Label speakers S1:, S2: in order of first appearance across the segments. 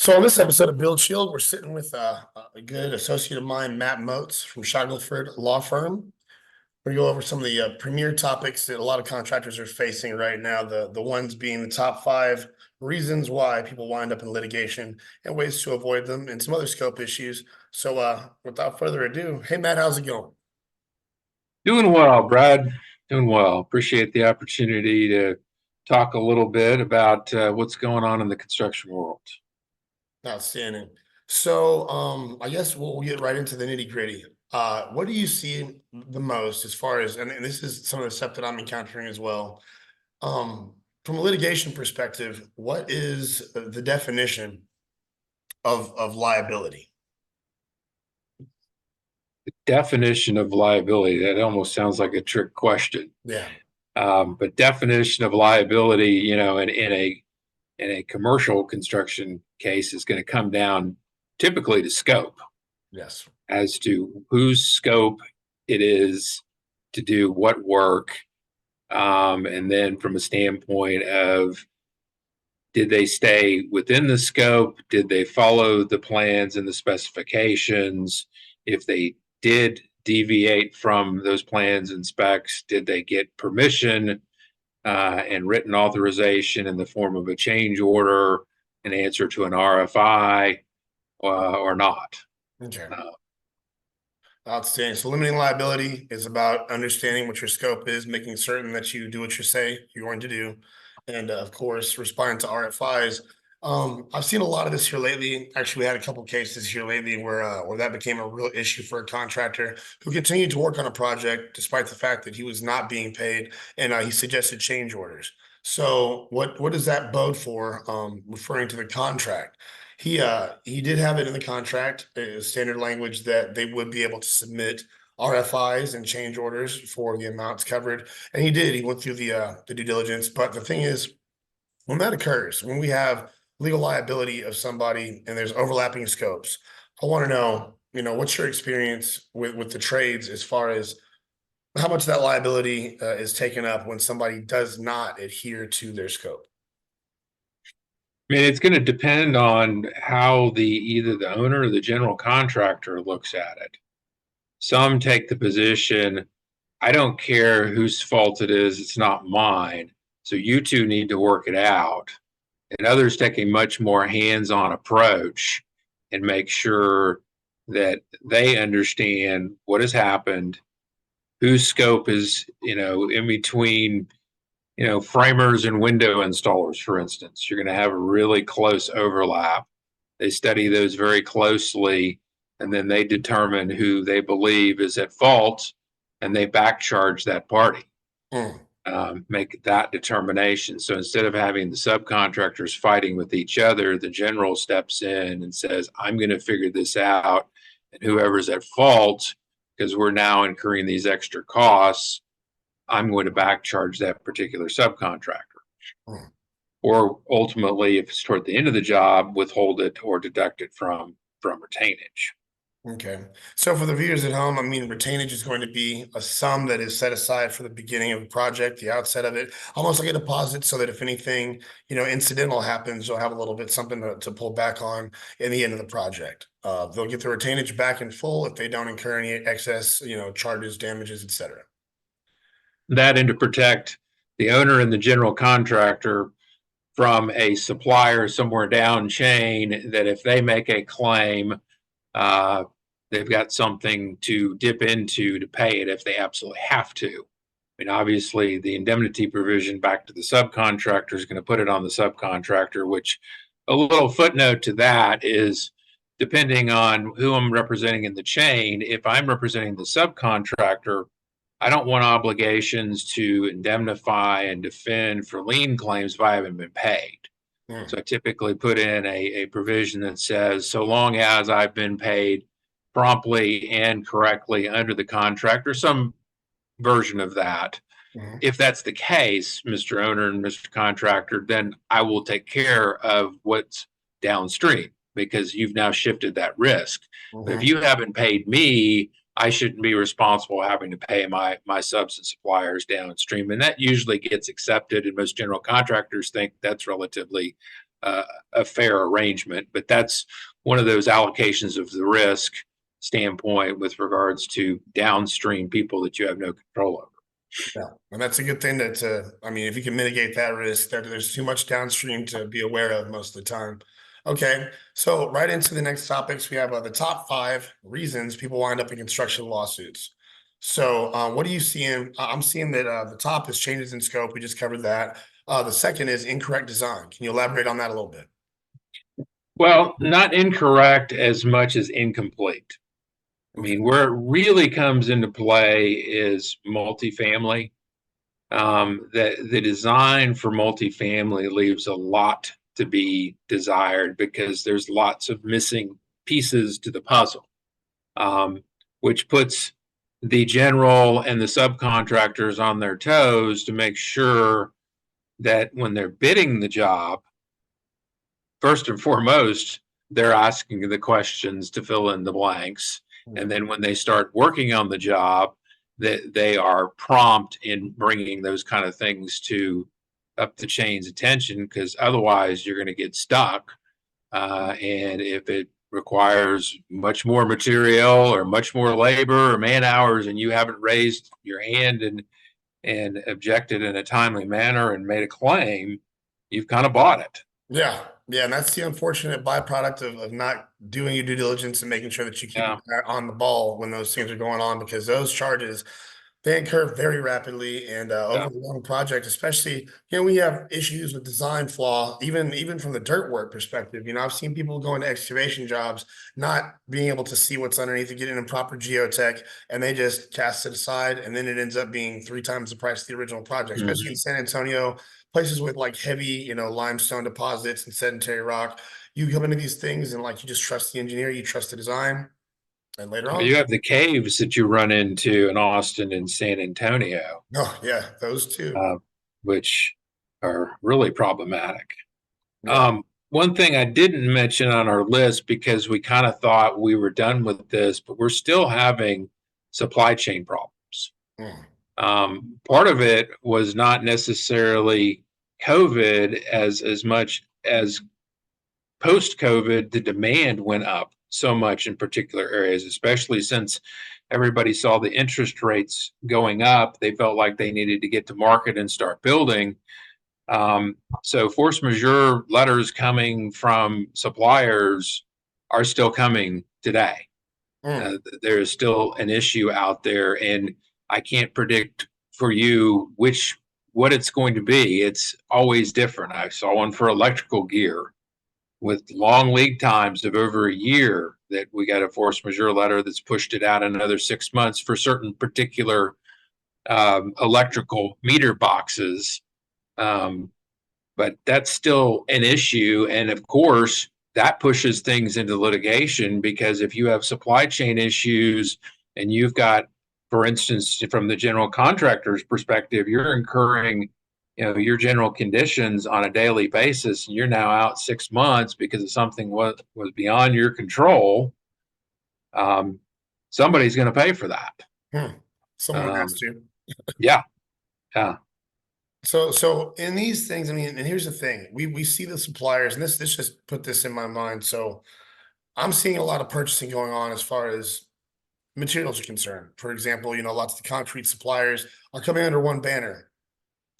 S1: So on this episode of BuildShield, we're sitting with a good associate of mine, Matt Motes from Shackelford Law Firm. We go over some of the premier topics that a lot of contractors are facing right now. The ones being the top 5 reasons why people wind up in litigation and ways to avoid them, and some other scope issues. So without further ado, hey Matt, how's it going?
S2: Doing well, Brad. Doing well. Appreciate the opportunity to talk a little bit about what's going on in the construction world.
S1: Outstanding. So I guess we'll get right into the nitty gritty. What do you see the most as far as, and this is some of the stuff that I'm encountering as well. From a litigation perspective, what is the definition of liability?
S2: The definition of liability, that almost sounds like a trick question.
S1: Yeah.
S2: But definition of liability, in a commercial construction case is going to come down typically to scope
S1: Yes.
S2: as to whose scope it is to do what work. And then from a standpoint of did they stay within the scope? Did they follow the plans and the specifications? If they did deviate from those plans and specs, did they get permission and written authorization in the form of a change order, an answer to an RFI, or not?
S1: Okay.
S2: Uh,
S1: Outstanding. So limiting liability is about understanding what your scope is, making certain that you do what you say you're going to do, and of course, responding to RFIs. I've seen a lot of this here lately. Actually, we had a couple cases here lately where that became a real issue for a contractor who continued to work on a project despite the fact that he was not being paid, and he suggested change orders. So, what does that bode for? Referring to the contract, he did have it in the contract, standard language that they would be able to submit RFIs and change orders for the amounts covered, and he did. He went through the due diligence. But the thing is, when that occurs, when we have legal liability of somebody and there's overlapping scopes, I want to know, what's your experience with the trades as far as how much that liability is taken up when somebody does not adhere to their scope.
S2: I mean, it's going to depend on how either the owner or the general contractor looks at it. Some take the position, I don't care whose fault it is, it's not mine. So you two need to work it out. And others take a much more hands-on approach and make sure that they understand what has happened, whose scope is, in between, framers and window installers, for instance. You're going to have a really close overlap. They study those very closely, and then they determine who they believe is at fault, and they back charge that party.
S1: Mm.
S2: Make that determination. So instead of having the subcontractors fighting with each other, the general steps in and says, I'm going to figure this out. And whoever's at fault, because we're now incurring these extra costs, I'm going to back charge that particular subcontractor.
S1: Mm.
S2: Or ultimately, if it's toward the end of the job, withhold it or deduct it from retainage.
S1: Okay. So for the viewers at home, I mean, retainage is going to be a sum that is set aside for the beginning of the project, the outset of it, almost like a deposit, so that if anything, incidental happens, you'll have a little bit something to pull back on in the end of the project. They'll get the retainage back in full if they don't incur any excess, charges, damages, etc.
S2: That and to protect the owner and the general contractor from a supplier somewhere down chain that if they make a claim, uh, they've got something to dip into to pay it if they absolutely have to. I mean, obviously, the indemnity provision back to the subcontractor is going to put it on the subcontractor, which a little footnote to that is depending on who I'm representing in the chain, if I'm representing the subcontractor, I don't want obligations to indemnify and defend for lien claims if I haven't been paid.
S1: Mm.
S2: So I typically put in a provision that says, so long as I've been paid promptly and correctly under the contract or some version of that.
S1: Mhm.
S2: If that's the case, Mr. Owner and Mr. Contractor, then I will take care of what's downstream because you've now shifted that risk. But if
S1: Mhm.
S2: you haven't paid me, I shouldn't be responsible having to pay my subs and suppliers downstream. And that usually gets accepted. And most general contractors think that's relatively a fair arrangement. But that's one of those allocations of the risk standpoint with regards to downstream people that you have no control over.
S1: Yeah, and that's a good thing I mean, if you can mitigate that risk, that there's too much downstream to be aware of most of the time. Okay, so right into the next topics, we have the top 5 reasons people wind up in construction lawsuits. So, what are you seeing? I'm seeing that the top is changes in scope. We just covered that. The second is incorrect design. Can you elaborate on that a little bit?
S2: Well, not incorrect as much as incomplete. I
S1: Okay.
S2: mean, where it really comes into play is multifamily. The design for multifamily leaves a lot to be desired because there's lots of missing pieces to the puzzle, which puts the general and the subcontractors on their toes to make sure that when they're bidding the job, first and foremost, they're asking the questions to fill in the blanks. And then when they start working on the job, that they are prompt in bringing those kind of things to up the chain's attention, because otherwise you're going to get stuck. And if it requires much more material or much more labor or man hours, and you haven't raised your hand and objected in a timely manner and made a claim, you've kind of bought it.
S1: Yeah, yeah, and that's the unfortunate byproduct of not doing your due diligence and making sure that you keep
S2: Yeah.
S1: on the ball when those things are going on, because those charges, they incur very rapidly and over
S2: Yeah.
S1: a long project, especially, we have issues with design flaw, even from the dirt work perspective. I've seen people go into excavation jobs, not being able to see what's underneath to get in proper geotech, and they just cast it aside, and then it ends up being 3 times the price of the original project, especially in San Antonio, places with like heavy, limestone deposits and sedentary rock. You come into these things and like you just trust the engineer, you trust the design, and later
S2: Well,
S1: on,
S2: you have the caves that you run into in Austin and San Antonio,
S1: oh yeah, those two.
S2: which are really problematic.
S1: Yeah.
S2: One thing I didn't mention on our list because we kind of thought we were done with this, but we're still having supply chain problems.
S1: Mm.
S2: Part of it was not necessarily COVID as much as post COVID, the demand went up so much in particular areas, especially since everybody saw the interest rates going up. They felt like they needed to get to market and start building. So force majeure letters coming from suppliers are still coming today.
S1: Mm.
S2: There is still an issue out there, and I can't predict for you what it's going to be. It's always different. I saw one for electrical gear with long lead times of over a year that we got a force majeure letter that's pushed it out another 6 months for certain particular electrical meter boxes. But that's still an issue. And of course, that pushes things into litigation, because if you have supply chain issues and you've got, for instance, from the general contractor's perspective, you're incurring your general conditions on a daily basis, and you're now out 6 months because of something was beyond your control. Somebody's going to pay for that.
S1: Someone has to.
S2: Yeah. Yeah.
S1: So in these things, I mean, and here's the thing: we see the suppliers, and this just put this in my mind. So I'm seeing a lot of purchasing going on as far as materials are concerned. For example, lots of the concrete suppliers are coming under one banner.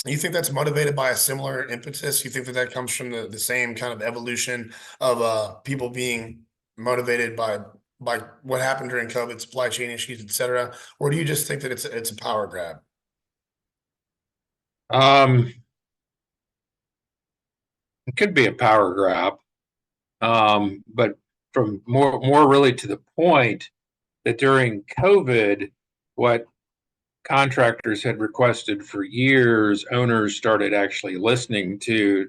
S1: You think that's motivated by a similar impetus? You think that that comes from the same kind of evolution of people being motivated by what happened during COVID, supply chain issues, et cetera? Or do you just think that it's a power grab?
S2: Um, it could be a power grab. But from more really to the point that during COVID, what contractors had requested for years, owners started actually listening to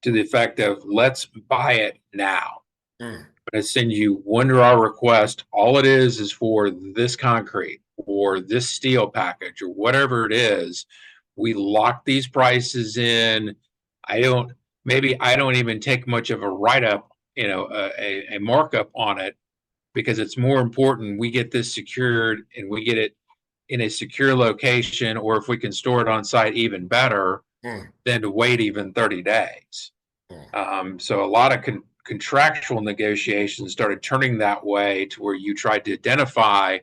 S2: the effect of, let's buy it now.
S1: Mm.
S2: I send you one raw request. All it is for this concrete or this steel package or whatever it is. We lock these prices in. Maybe I don't even take much of a write up, a markup on it, because it's more important we get this secured and we get it in a secure location, or if we can store it on site, even better
S1: Mm.
S2: than to wait even 30 days. So a lot of contractual negotiations started turning that way to where you tried to identify,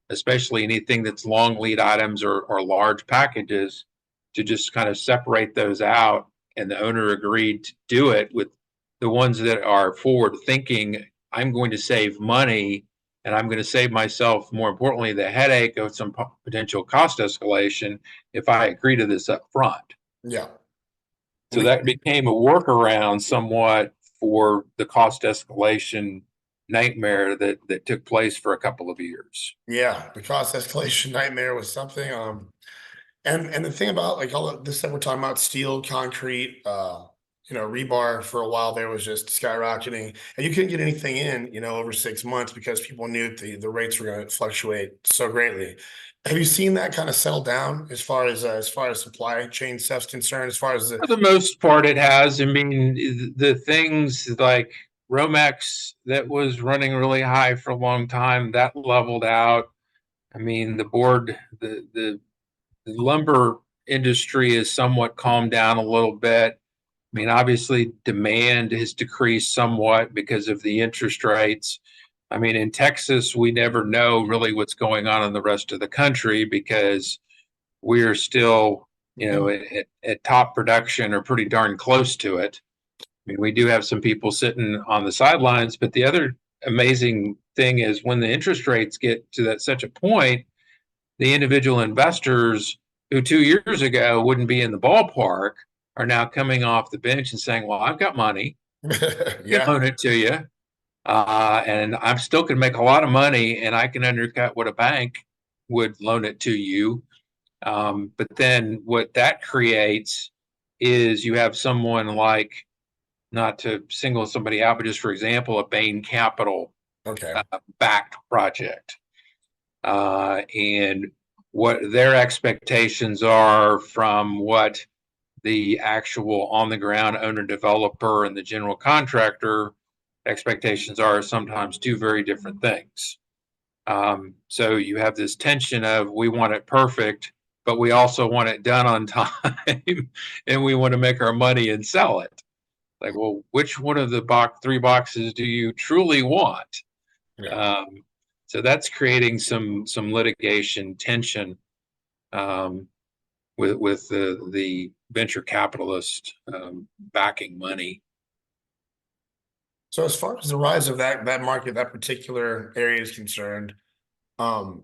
S2: especially anything that's long lead items or large packages, to just kind of separate those out. And the owner agreed to do it with the ones that are forward thinking. I'm going to save money and I'm going to save myself, more importantly, the headache of some potential cost escalation if I agree to this up front.
S1: Yeah.
S2: So that became a workaround somewhat for the cost escalation nightmare that took place for a couple of years.
S1: Yeah, the cost escalation nightmare was something. And the thing about like all of this that we're talking about, steel, concrete, rebar for a while there was just skyrocketing, and you couldn't get anything in, over 6 months because people knew that the rates were going to fluctuate so greatly. Have you seen that kind of settle down as far as supply chain stuff's concerned, as far as the
S2: For the most part, it has. I mean, the things like Romex that was running really high for a long time, that leveled out. I mean, the lumber industry is somewhat calmed down a little bit. I mean, obviously, demand has decreased somewhat because of the interest rates. I mean, in Texas, we never know really what's going on in the rest of the country because we're still, at top production or pretty darn close to it. I mean, we do have some people sitting on the sidelines, but the other amazing thing is when the interest rates get to that such a point, the individual investors who 2 years ago wouldn't be in the ballpark are now coming off the bench and saying, well, I've got money. I can
S1: yeah.
S2: loan it to you. And I'm still going to make a lot of money and I can undercut what a bank would loan it to you. But then what that creates is you have someone like, not to single somebody out, but just for example, a Bain Capital
S1: Okay.
S2: backed project. And what their expectations are from what the actual on the ground owner developer and the general contractor expectations are sometimes two very different things. So you have this tension of we want it perfect, but we also want it done on time and we want to make our money and sell it. Like, well, which one of the three boxes do you truly want?
S1: Yeah.
S2: So that's creating some litigation tension with the venture capitalist backing money.
S1: So as far as the rise of that market, that particular area is concerned, um,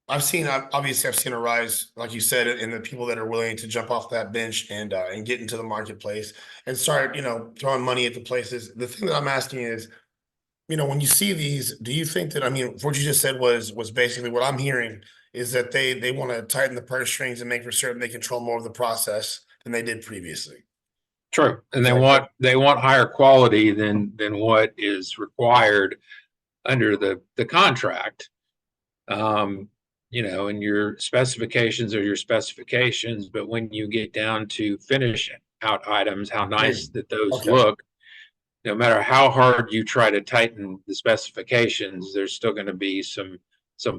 S1: obviously I've seen a rise, like you said, in the people that are willing to jump off that bench and get into the marketplace and start, throwing money at the places. The thing that I'm asking is, when you see these, do you think that, I mean, what you just said was basically what I'm hearing is that they want to tighten the purse strings and make for certain they control more of the process than they did previously.
S2: True, and
S1: Is that correct?
S2: they want higher quality than what is required under the contract. And your specifications are your specifications, but when you get down to finish out items, how nice that those
S1: Okay.
S2: look, no matter how hard you try to tighten the specifications, there's still going to be some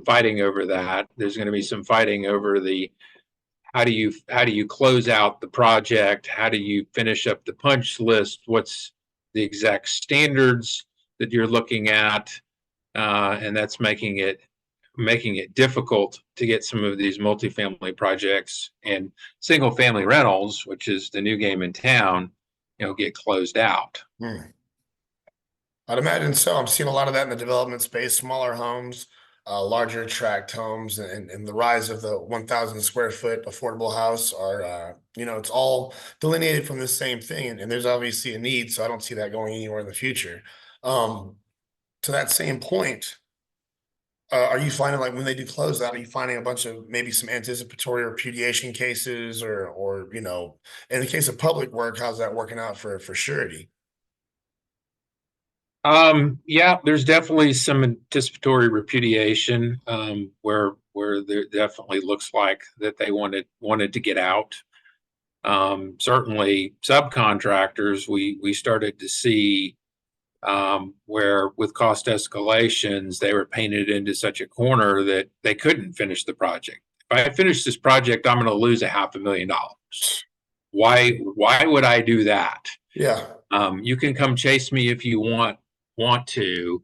S2: fighting over that. There's going to be some fighting over the how do you close out the project? How do you finish up the punch list? What's the exact standards that you're looking at? And that's making it difficult to get some of these multifamily projects and single family rentals, which is the new game in town, get closed out.
S1: I'd imagine so. I'm seeing a lot of that in the development space, smaller homes, larger tract homes, and the rise of the 1,000 square foot affordable house are, it's all delineated from the same thing. And there's obviously a need, so I don't see that going anywhere in the future. Um, to that same point, are you finding like when they do close out, are you finding a bunch of maybe some anticipatory repudiation cases or, in the case of public work, how's that working out for surety?
S2: Yeah, there's definitely some anticipatory repudiation, where there definitely looks like that they wanted to get out. Certainly subcontractors, we started to see, where with cost escalations, they were painted into such a corner that they couldn't finish the project. If I finish this project, I'm going to lose $500,000. Why would I do that?
S1: Yeah.
S2: You can come chase me if you want to,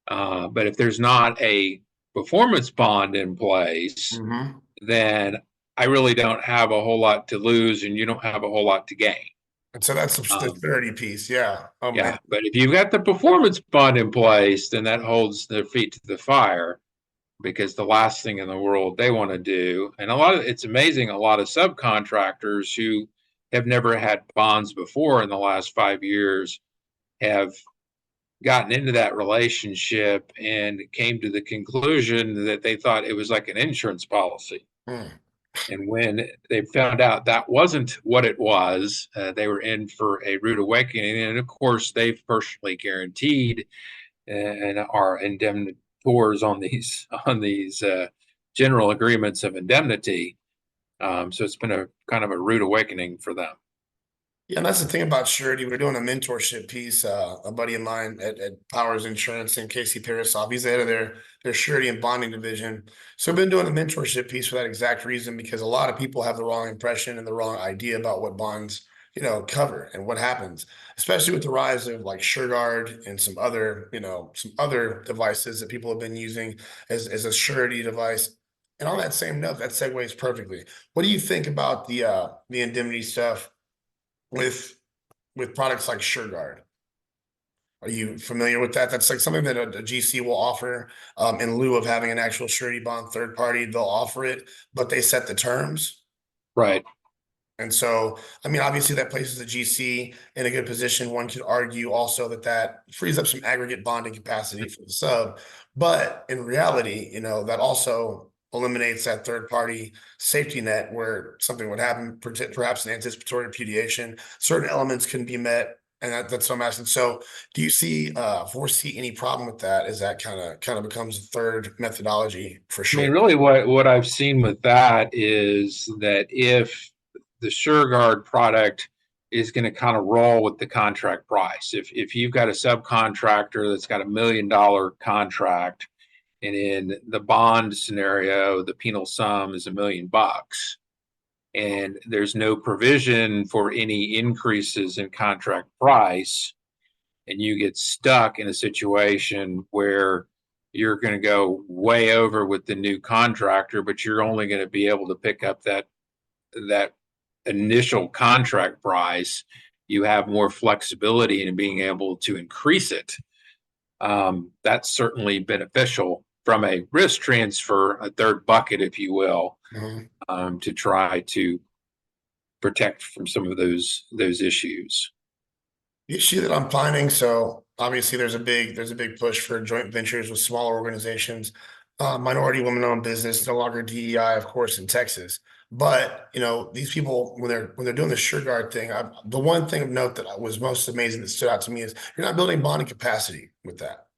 S2: but if there's not a performance bond in place,
S1: Hmm.
S2: then I really don't have a whole lot to lose, and you don't have a whole lot to gain.
S1: And so that's the
S2: Um,
S1: 30 piece. Yeah.
S2: yeah, but if you've got the performance bond in place, then that holds their feet to the fire, because the last thing in the world they want to do, and it's amazing, a lot of subcontractors who have never had bonds before in the last 5 years have gotten into that relationship and came to the conclusion that they thought it was like an insurance policy.
S1: Mm.
S2: And when they found out that wasn't what it was, they were in for a rude awakening. And of course, they've personally guaranteed and are indemnitors on these general agreements of indemnity. So it's been a kind of a rude awakening for them.
S1: Yeah, and that's the thing about surety. We're doing a mentorship piece. A buddy of mine at Powers Insurance and Casey Parasoff, he's the head of their surety and bonding division. So we've been doing a mentorship piece for that exact reason, because a lot of people have the wrong impression and the wrong idea about what bonds, cover and what happens, especially with the rise of like SureGuard and some other devices that people have been using as a surety device. And on that same note, that segues perfectly. What do you think about the indemnity stuff with products like SureGuard? Are you familiar with that? That's like something that a GC will offer in lieu of having an actual surety bond third party. They'll offer it, but they set the terms.
S2: Right.
S1: And so, I mean, obviously that places the GC in a good position. One could argue also that that frees up some aggregate bonding capacity for the sub. But in reality, that also eliminates that third party safety net where something would happen, perhaps an anticipatory repudiation. Certain elements can be met. And that's what I'm asking. So do you foresee any problem with that as that kind of becomes a third methodology for
S2: I mean,
S1: sure?
S2: really, what I've seen with that is that if the SureGuard product is going to kind of roll with the contract price, if you've got a subcontractor that's got $1 million contract, and in the bond scenario, the penal sum is $1 million, and there's no provision for any increases in contract price, and you get stuck in a situation where you're going to go way over with the new contractor, but you're only going to be able to pick up that initial contract price. You have more flexibility in being able to increase it. That's certainly beneficial from a risk transfer, a third bucket, if you will,
S1: Mhm.
S2: to try to protect from some of those issues.
S1: The issue that I'm finding, so obviously there's a big push for joint ventures with smaller organizations, minority women-owned business, no longer DEI, of course, in Texas. But these people when they're doing the SureGuard thing, the one thing of note that was most amazing that stood out to me is you're not building bonding capacity with that.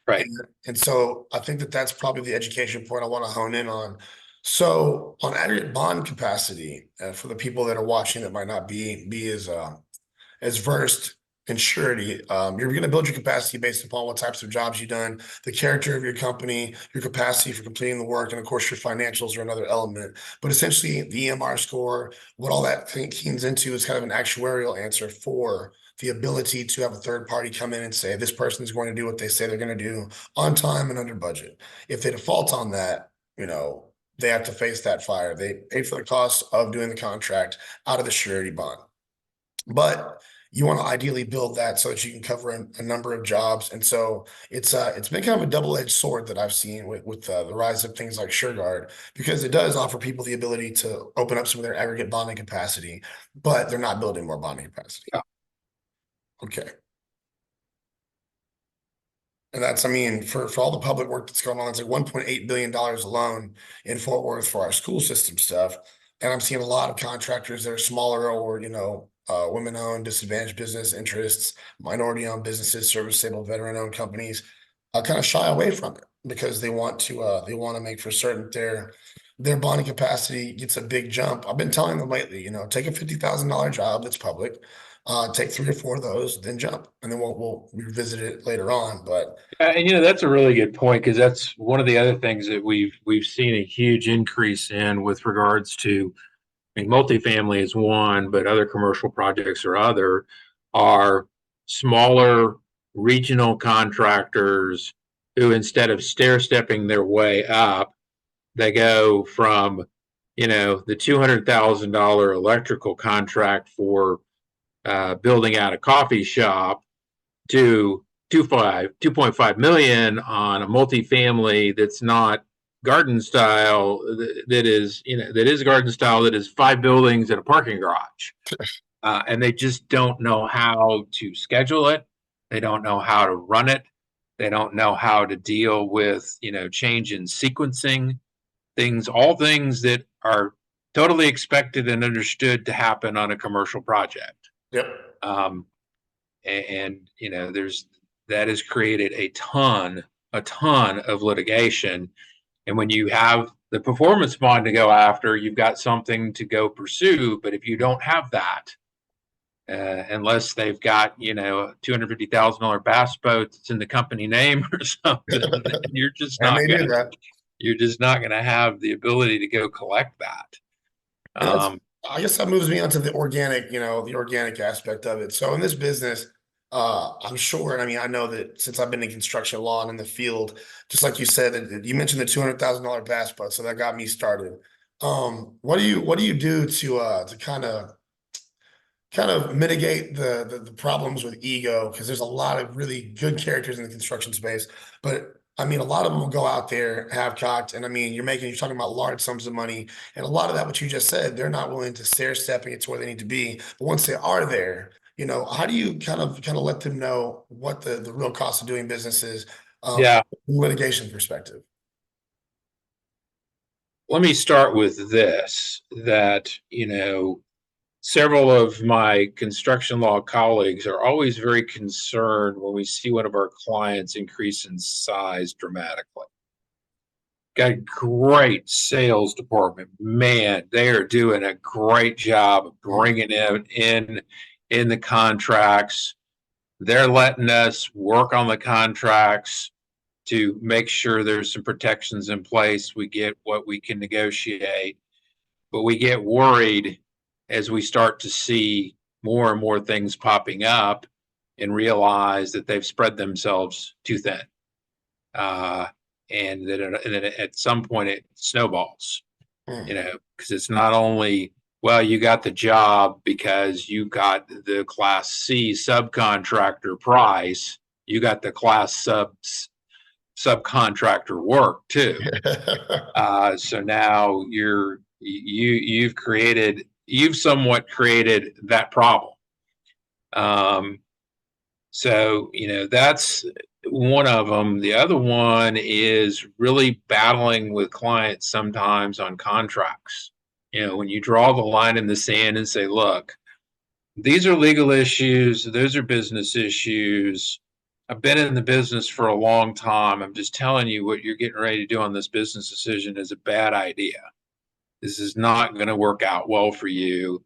S2: Right.
S1: And so I think that that's probably the education point I want to hone in on. So on aggregate bond capacity, for the people that are watching that might not be as versed in surety. You're going to build your capacity based upon what types of jobs you've done, the character of your company, your capacity for completing the work, and of course, your financials are another element. But essentially, the EMR score, what all that keens into is kind of an actuarial answer for the ability to have a third party come in and say, this person is going to do what they say they're going to do on time and under budget. If they default on that, they have to face that fire. They pay for the cost of doing the contract out of the surety bond. But you want to ideally build that so that you can cover a number of jobs. And so it's been kind of a double-edged sword that I've seen with the rise of things like SureGuard, because it does offer people the ability to open up some of their aggregate bonding capacity, but they're not building more bonding capacity.
S2: Yeah.
S1: Okay. And that's, I mean, for all the public work that's going on, it's like $1.8 billion alone in Fort Worth for our school system stuff. And I'm seeing a lot of contractors that are smaller or, women-owned, disadvantaged business interests, minority-owned businesses, service-able, veteran-owned companies, kind of shy away from it because they want to make for certain their bonding capacity gets a big jump. I've been telling them lately, take a $50,000 job that's public, take 3 or 4 of those, then jump, and then we'll revisit it later on. But
S2: And that's a really good point, because that's one of the other things that we've seen a huge increase in with regards to. I mean, multifamily is one, but other commercial projects are other. are smaller regional contractors who, instead of stair stepping their way up, they go from, the $200,000 electrical contract for building out a coffee shop to 2.5 million on a multifamily that's not garden style, that is garden style, that is 5 buildings and a parking garage. And they just don't know how to schedule it. They don't know how to run it. They don't know how to deal with, change in sequencing, all things that are totally expected and understood to happen on a commercial project.
S1: Yep.
S2: And that has created a ton of litigation. And when you have the performance bond to go after, you've got something to go pursue. But if you don't have that, unless they've got, a $250,000 bass boat that's in the company name or something, you're just
S1: And
S2: not
S1: they do that.
S2: going to have the ability to go collect that.
S1: And that's, I guess that moves me on to the organic, the organic aspect of it. So in this business, I'm sure, and I mean, I know that since I've been in construction law and in the field, just like you said, you mentioned the $200,000 bass boat, so that got me started. What do you do to kind of mitigate the problems with ego? Because there's a lot of really good characters in the construction space, but I mean, a lot of them will go out there half cocked, and I mean, you're talking about large sums of money, and a lot of that, what you just said, they're not willing to stair stepping it to where they need to be. But once they are there, how do you kind of let them know what the real cost of doing business is,
S2: Yeah.
S1: from a litigation perspective?
S2: Let me start with this, that, several of my construction law colleagues are always very concerned when we see one of our clients increase in size dramatically. Got a great sales department. Man, they are doing a great job of bringing in the contracts. They're letting us work on the contracts to make sure there's some protections in place. We get what we can negotiate, but we get worried as we start to see more and more things popping up and realize that they've spread themselves too thin. And that at some point it snowballs, because it's not only, well, you got the job because you got the class C subcontractor price, you got the class subcontractor work too. So now you've somewhat created that problem. So, that's one of them. The other one is really battling with clients sometimes on contracts. When you draw the line in the sand and say, look, these are legal issues, those are business issues. I've been in the business for a long time. I'm just telling you, what you're getting ready to do on this business decision is a bad idea. This is not going to work out well for you.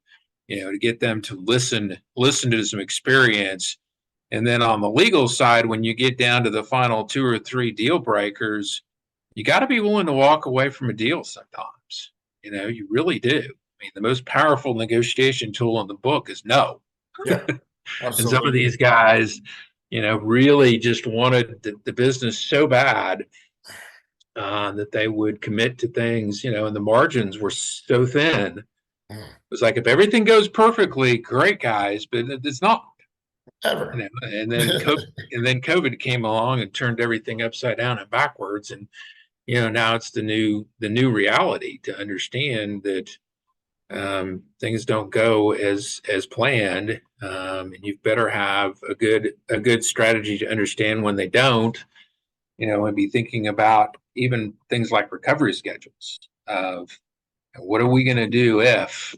S2: To get them to listen to some experience. And then on the legal side, when you get down to the final 2 or 3 deal breakers, you got to be willing to walk away from a deal sometimes. You really do. I mean, the most powerful negotiation tool in the book is no.
S1: Yeah,
S2: And some of
S1: absolutely.
S2: these guys, really just wanted the business so bad that they would commit to things, and the margins were so thin. It was like, if everything goes perfectly, great, guys, but it's not.
S1: Ever.
S2: And then COVID came along and turned everything upside down and backwards. And now it's the new reality to understand that things don't go as planned, and you better have a good strategy to understand when they don't. And be thinking about even things like recovery schedules of, what are we going to do if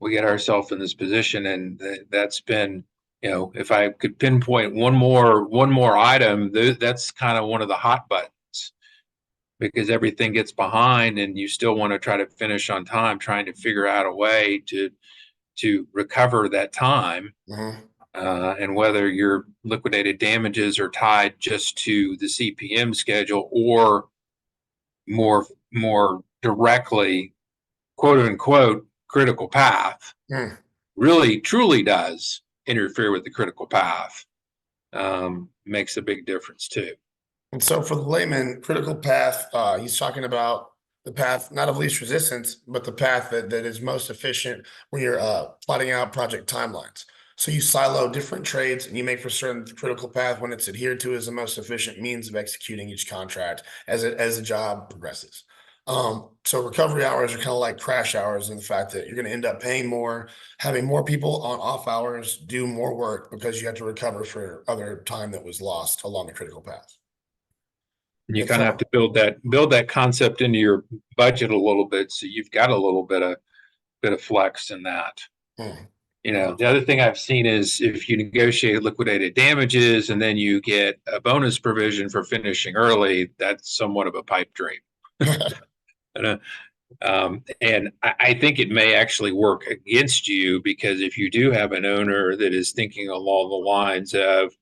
S2: we get ourselves in this position? And that's been, if I could pinpoint one more item, that's kind of one of the hot buttons, because everything gets behind and you still want to try to finish on time, trying to figure out a way to recover that time. And whether your liquidated damages are tied just to the CPM schedule, or more directly, quote unquote, critical path, really truly does interfere with the critical path. Makes a big difference too.
S1: And so for the layman, critical path, he's talking about the path not of least resistance, but the path that is most efficient when you're plotting out project timelines. So you silo different trades and you make for certain the critical path when it's adhered to is the most efficient means of executing each contract as the job progresses. So recovery hours are kind of like crash hours in the fact that you're going to end up paying more, having more people on off hours do more work because you have to recover for other time that was lost along the critical path.
S2: And you
S1: And
S2: kind of have
S1: so,
S2: to build that concept into your budget a little bit, so you've got a little bit of flex in that.
S1: hmm,
S2: You know, the other thing I've seen is if you negotiate liquidated damages and then you get a bonus provision for finishing early, that's somewhat of a pipe dream. And I think it may actually work against you, because if you do have an owner that is thinking along the lines of,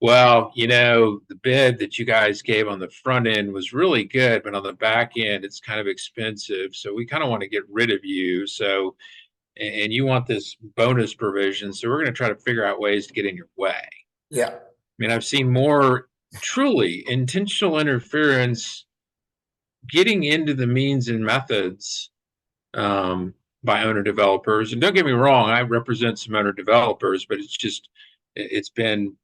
S2: well, you know, the bid that you guys gave on the front end was really good, but on the back end, it's kind of expensive. So we kind of want to get rid of you. So, and you want this bonus provision. So we're going to try to figure out ways to get in your way. I
S1: yeah,
S2: mean, I've seen more truly intentional interference getting into the means and methods by owner developers. And don't get me wrong, I represent some owner developers, but it's been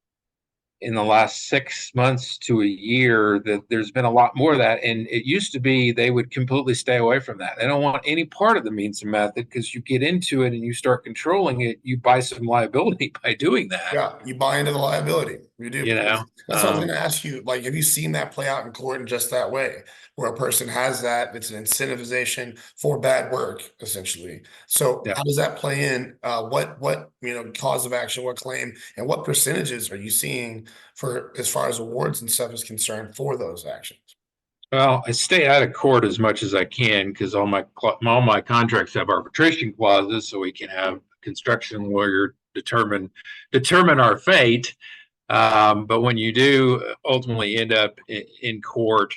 S2: in the last 6 months to a year that there's been a lot more of that. And it used to be they would completely stay away from that. They don't want any part of the means and method, because you get into it and you start controlling it, you buy some liability by doing that.
S1: yeah, you buy into the liability. You do.
S2: You know,
S1: That's what I was going to ask you. Like, have you seen that play out in court in just that way, where a person has that? It's an incentivization for bad work, essentially. So,
S2: yeah.
S1: how does that play in? What cause of action, what claim, and what percentages are you seeing for as far as awards and stuff is concerned for those actions?
S2: Well, I stay out of court as much as I can, because all my contracts have arbitration clauses, so we can have construction lawyer determine our fate. But when you do ultimately end up in court,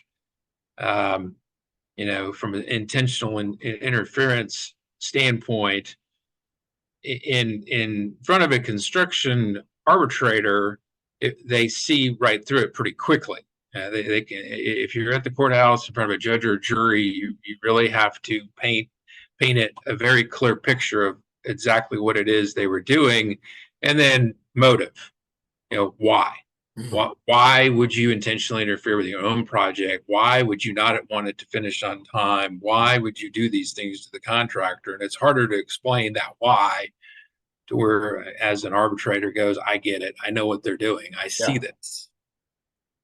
S2: um, you know, from an intentional interference standpoint, in front of a construction arbitrator, they see right through it pretty quickly. They can, if you're at the courthouse in front of a judge or a jury, you really have to paint it a very clear picture of exactly what it is they were doing, and then motive. You know, why? Why would you intentionally interfere with your own project? Why would you not want it to finish on time? Why would you do these things to the contractor? And it's harder to explain that why, to where as an arbitrator goes, I get it. I know what they're doing. I see
S1: Yeah.
S2: this.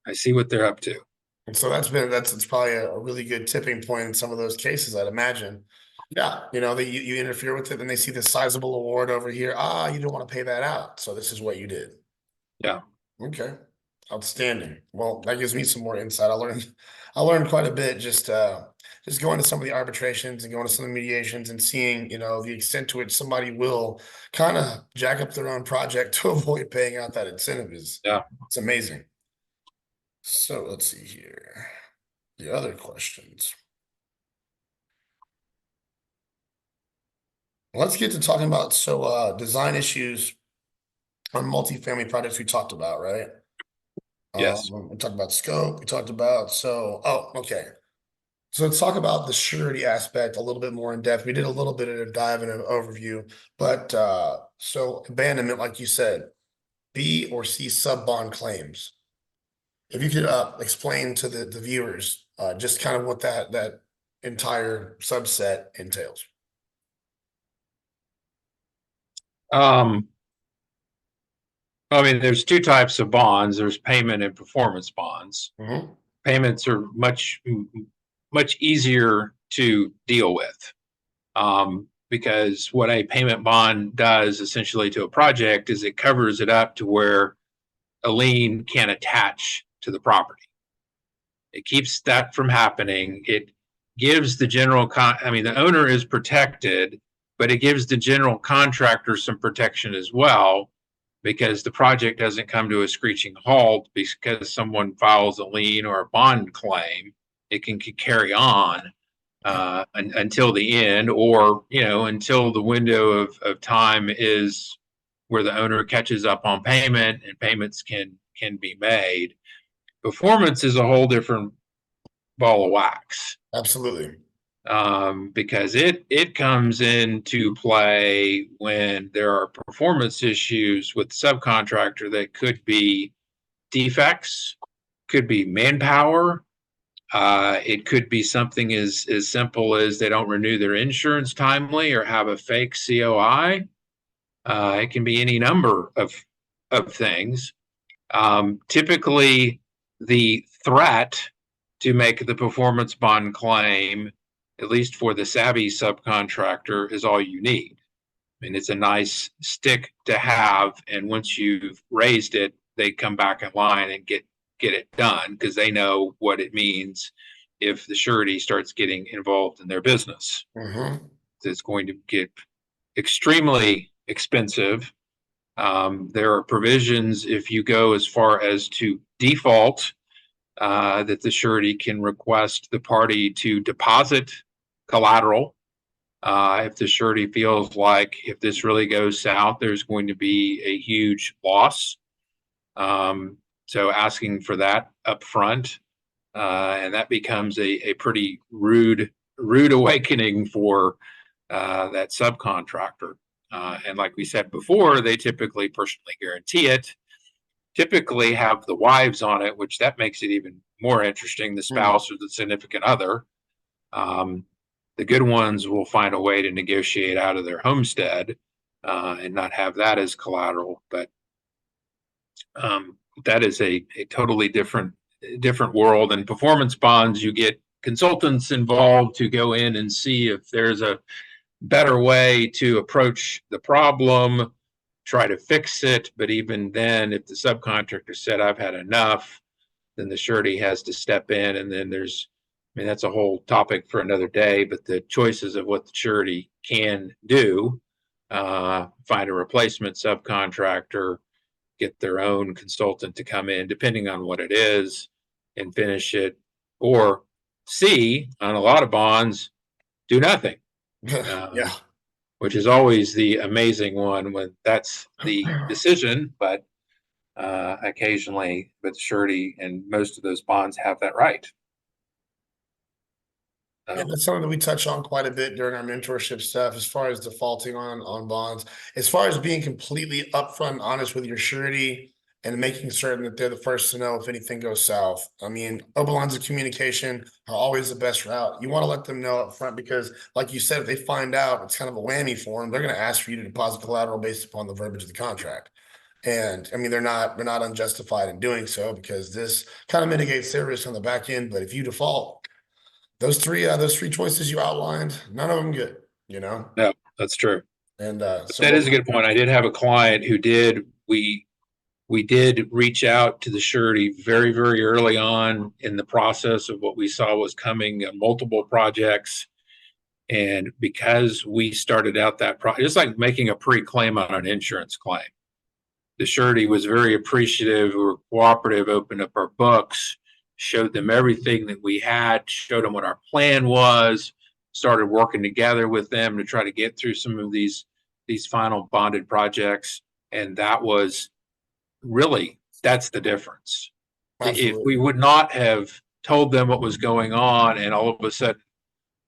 S2: I see what they're up to.
S1: And so that's it's probably a really good tipping point in some of those cases, I'd imagine. Yeah, you interfere with it, and they see the sizable award over here. Ah, you don't want to pay that out, so this is what you did.
S2: Yeah.
S1: Okay, outstanding. Well, that gives me some more insight. I learned quite a bit just going to some of the arbitrations and going to some of the mediations and seeing the extent to which somebody will kind of jack up their own project to avoid paying out that incentive is
S2: Yeah.
S1: it's amazing. So let's see here. The other questions. Let's get to talking about design issues on multifamily projects we talked about, right?
S2: Yes.
S1: We talked about scope, we talked about okay. So let's talk about the surety aspect a little bit more in depth. We did a little bit of a dive and an overview, but so abandonment, like you said, B or C sub bond claims. If you could explain to the viewers just kind of what that entire subset entails.
S2: Um, I mean, there's two types of bonds. There's payment and performance bonds.
S1: Mhm.
S2: Payments are much easier to deal with, because what a payment bond does essentially to a project is it covers it up to where a lien can't attach to the property. It keeps that from happening. It gives the owner is protected, but it gives the general contractor some protection as well, because the project doesn't come to a screeching halt because someone files a lien or a bond claim. It can carry on until the end, or until the window of time is where the owner catches up on payment and payments can be made. Performance is a whole different ball of wax.
S1: Absolutely.
S2: Because it comes into play when there are performance issues with the subcontractor that could be defects, could be manpower. It could be something as simple as they don't renew their insurance timely or have a fake COI. It can be any number of things. Typically, the threat to make the performance bond claim, at least for the savvy subcontractor, is all you need. I mean, it's a nice stick to have, and once you've raised it, they come back in line and get it done because they know what it means if the surety starts getting involved in their business.
S1: Mm-hmm.
S2: It's going to get extremely expensive. There are provisions if you go as far as to default that the surety can request the party to deposit collateral. If the surety feels like if this really goes south, there's going to be a huge loss. So asking for that up front, and that becomes a pretty rude awakening for that subcontractor. And like we said before, they typically personally guarantee it, typically have the wives on it, which that makes it even more interesting, the spouse or the significant other. The good ones will find a way to negotiate out of their homestead and not have that as collateral. But that is a totally different world. And performance bonds, you get consultants involved to go in and see if there's a better way to approach the problem, try to fix it. But even then, if the subcontractor said, I've had enough, then the surety has to step in. And then there's, I mean, that's a whole topic for another day, but the choices of what the surety can do, find a replacement subcontractor, get their own consultant to come in, depending on what it is, and finish it. Or C, on a lot of bonds, do nothing.
S1: Yeah.
S2: Which is always the amazing one when that's the decision, but occasionally with surety and most of those bonds have that right.
S1: And that's something that we touch on quite a bit during our mentorship stuff, as far as defaulting on bonds, as far as being completely upfront and honest with your surety and making certain that they're the first to know if anything goes south. I mean, open lines of communication are always the best route. You want to let them know up front because, like you said, if they find out, it's kind of a whammy for them. They're going to ask for you to deposit collateral based upon the verbiage of the contract. And I mean, they're not unjustified in doing so because this kind of mitigates their risk on the back end. But if you default, those three choices you outlined, none of them good, you know?
S2: No, that's true.
S1: And so
S2: That is a good point. I did have a client who did, we did reach out to the surety very, very early on in the process of what we saw was coming, multiple projects. And because we started out that project, it's like making a pre-claim on an insurance claim. The surety was very appreciative. We were cooperative, opened up our books, showed them everything that we had, showed them what our plan was, started working together with them to try to get through some of these final bonded projects. And that was really, that's the difference. If we would not have told them what was going on and all of a sudden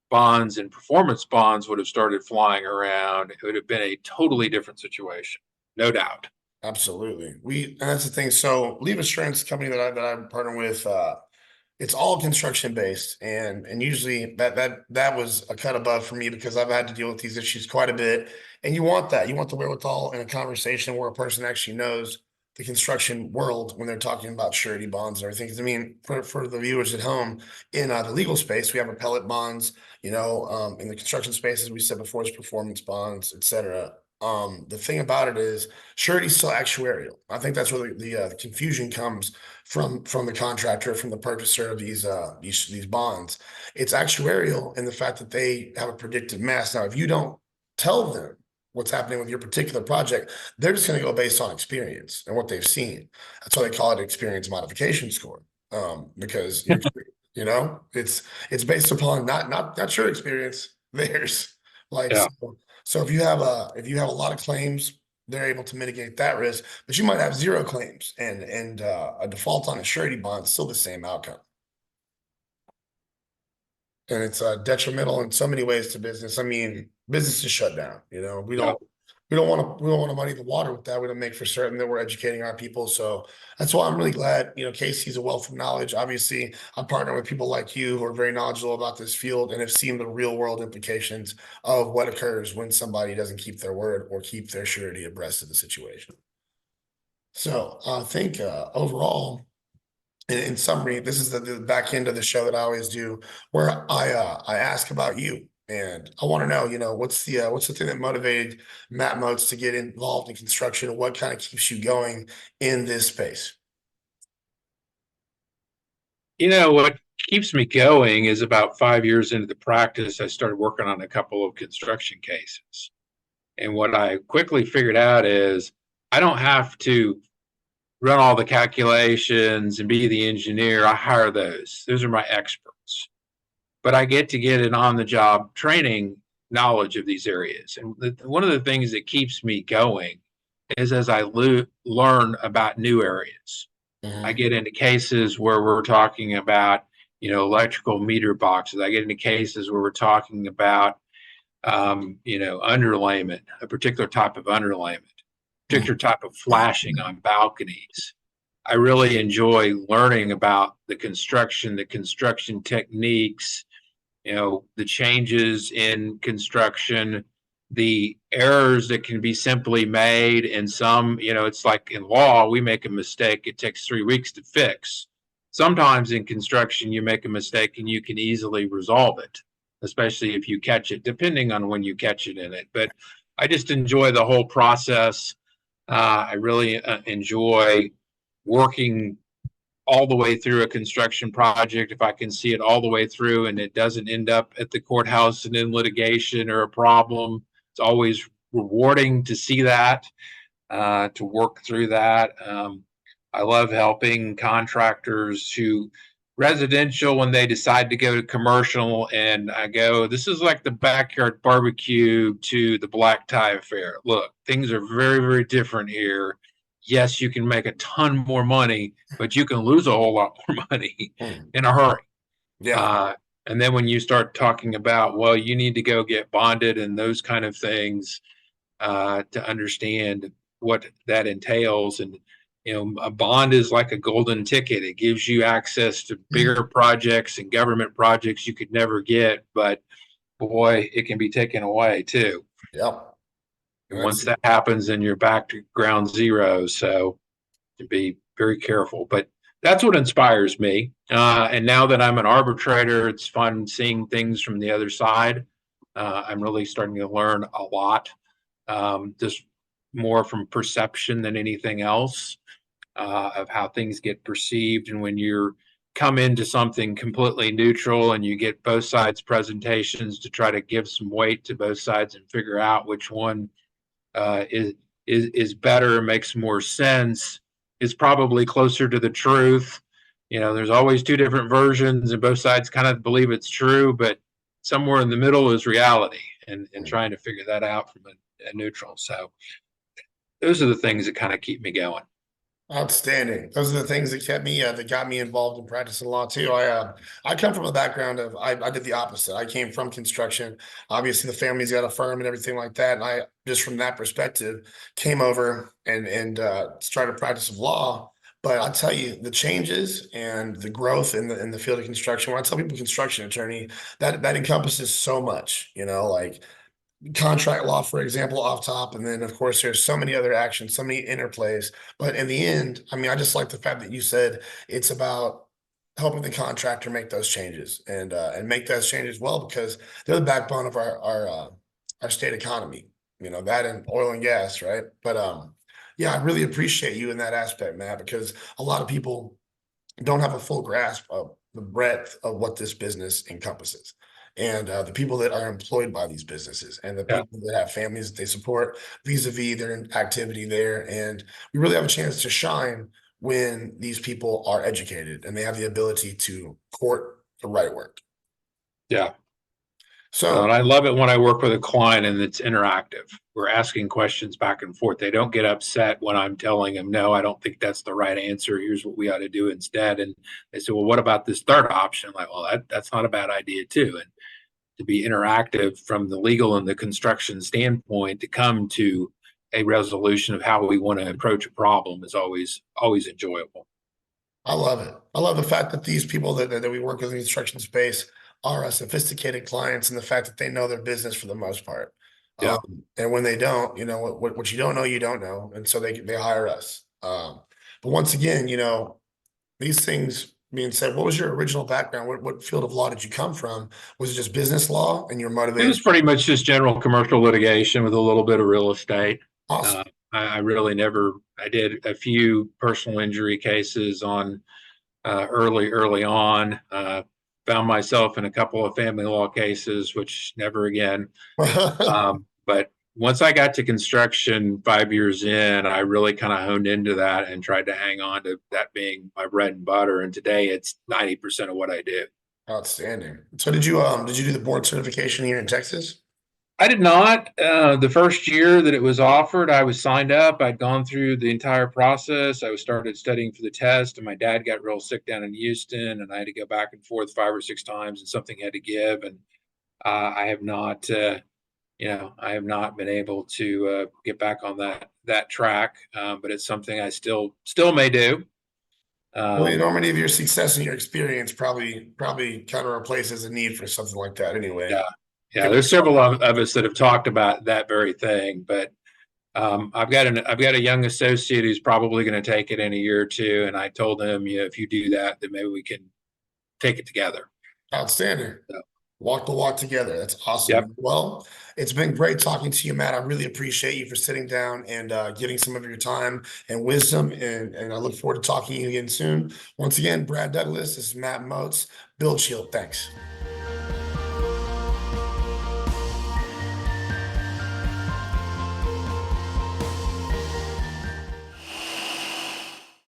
S2: bonds and performance bonds would have started flying around, it would have been a totally different situation, no doubt.
S1: Absolutely. And that's the thing. So Leave Assurance company that I partner with, it's all construction based, and usually that was a cut above for me because I've had to deal with these issues quite a bit. And you want that. You want the wherewithal in a conversation where a person actually knows the construction world when they're talking about surety bonds and everything. Because I mean, for the viewers at home, in the legal space, we have appellate bonds. In the construction space, as we said before, is performance bonds, etc. The thing about it is surety is still actuarial. I think that's where the confusion comes from the contractor, from the purchaser of these bonds. It's actuarial in the fact that they have a predicted mass. Now, if you don't tell them what's happening with your particular project, they're just going to go based on experience and what they've seen. That's why they call it experience modification score. Because it's based upon not your experience, theirs. Like
S2: Yeah.
S1: so if you have a lot of claims they're able to mitigate that risk, but you might have zero claims and a default on a surety bond, still the same outcome. And it's detrimental in so many ways to business. I mean, business is shut down. You know,
S2: Yeah.
S1: we don't want to muddy the water with that. We don't make for certain that we're educating our people. So that's why I'm really glad. You know, Casey's a wealth of knowledge. Obviously, I'm partnering with people like you who are very knowledgeable about this field and have seen the real world implications of what occurs when somebody doesn't keep their word or keep their surety abreast of the situation. So I think overall, in summary, this is the back end of the show that I always do, where I ask about you, and I want to know, you know, what's the thing that motivated Matt Motes to get involved in construction, and what kind of keeps you going in this space?
S2: You know, what keeps me going is about 5 years into the practice, I started working on a couple of construction cases. And what I quickly figured out is I don't have to run all the calculations and be the engineer. I hire those. Those are my experts. But I get to get an on the job training knowledge of these areas. And one of the things that keeps me going is as I learn about new areas. I
S1: Mhm.
S2: get into cases where we're talking about, electrical meter boxes. I get into cases where we're talking about, underlayment, a particular type of underlayment, particular type of flashing on balconies. I really enjoy learning about the construction techniques, the changes in construction, the errors that can be simply made. And some, it's like in law, we make a mistake, it takes 3 weeks to fix. Sometimes in construction, you make a mistake and you can easily resolve it, especially if you catch it, depending on when you catch it in it. But I just enjoy the whole process. I really enjoy working all the way through a construction project. If I can see it all the way through and it doesn't end up at the courthouse and in litigation or a problem, it's always rewarding to see that, to work through that. I love helping contractors who residential when they decide to go to commercial, and I go, this is like the backyard barbecue to the black tie affair. Look, things are very, very different here. Yes, you can make a ton more money, but you can lose a whole lot more money
S1: Mhm.
S2: in a hurry.
S1: Yeah.
S2: Uh, and then when you start talking about, well, you need to go get bonded and those kind of things, to understand what that entails. And, a bond is like a golden ticket. It gives you access to bigger projects and government projects you could never get, but boy, it can be taken away too.
S1: Yep.
S2: And
S1: That's
S2: once that happens, then you're back to ground zero. So to be very careful. But that's what inspires me. And now that I'm an arbitrator, it's fun seeing things from the other side. I'm really starting to learn a lot, just more from perception than anything else, of how things get perceived. And when you're come into something completely neutral and you get both sides presentations to try to give some weight to both sides and figure out which one uh, is is better, makes more sense, is probably closer to the truth. There's always two different versions, and both sides kind of believe it's true, but somewhere in the middle is reality, and trying to figure that out from a neutral. So those are the things that kind of keep me going.
S1: outstanding. Those are the things that kept me that got me involved in practicing law too. I come from a background of I did the opposite. I came from construction. Obviously, the family's got a firm and everything like that, and I just from that perspective came over and started practice of law. But I tell you, the changes and the growth in the field of construction. When I tell people construction attorney, that encompasses so much. You know, like contract law, for example, off top. And then, of course, there's so many other actions, so many interplays. But in the end, I mean, I just like the fact that you said it's about helping the contractor make those changes and make those changes well because they're the backbone of our state economy. You know that and oil and gas, right? But yeah, I really appreciate you in that aspect, Matt, because a lot of people don't have a full grasp of the breadth of what this business encompasses and the people that are employed by these businesses and the
S2: Yeah,
S1: people that have families that they support vis-a-vis their activity there. And we really have a chance to shine when these people are educated and they have the ability to court the right work.
S2: yeah.
S1: So,
S2: And I love it when I work with a client and it's interactive. We're asking questions back and forth. They don't get upset when I'm telling them, no, I don't think that's the right answer. Here's what we ought to do instead. And they say, well, what about this third option? I'm like, well, that's not a bad idea too. And to be interactive from the legal and the construction standpoint to come to a resolution of how we want to approach a problem is always enjoyable.
S1: I love it. I love the fact that these people that we work with in the construction space are sophisticated clients, and the fact that they know their business for the most part.
S2: Yeah.
S1: And when they don't, what you don't know, you don't know, and so they hire us. But once again, these things being said, what was your original background? What field of law did you come from? Was it just business law, and you're
S2: It
S1: motivated?
S2: was pretty much just general commercial litigation with a little bit of real estate.
S1: Awesome.
S2: Uh, I really never, I did a few personal injury cases on early on. Found myself in a couple of family law cases, which never again. But once I got to construction 5 years in, I really kind of honed into that and tried to hang on to that being my bread and butter. And today it's 90% of what I do.
S1: Outstanding. So did you do the board certification here in Texas?
S2: I did not. The first year that it was offered, I was signed up. I'd gone through the entire process. I was started studying for the test, and my dad got real sick down in Houston, and I had to go back and forth 5 or 6 times, and something had to give. And I have not, I have not been able to get back on that track. But it's something I still may do.
S1: Well, the
S2: Um,
S1: enormity of your success and your experience probably kind of replaces a need for something like that anyway.
S2: yeah, yeah. There's several of us that have talked about that very thing, but I've got a young associate who's probably going to take it in a year or two, and I told him, if you do that, then maybe we can take it together.
S1: Outstanding.
S2: So,
S1: Walk the walk together. That's
S2: yep.
S1: awesome. Well, it's been great talking to you, Matt. I really appreciate you for sitting down and giving some of your time and wisdom. And I look forward to talking to you again soon. Once again, Brad Douglas, this is Matt Motes, BuildShield. Thanks.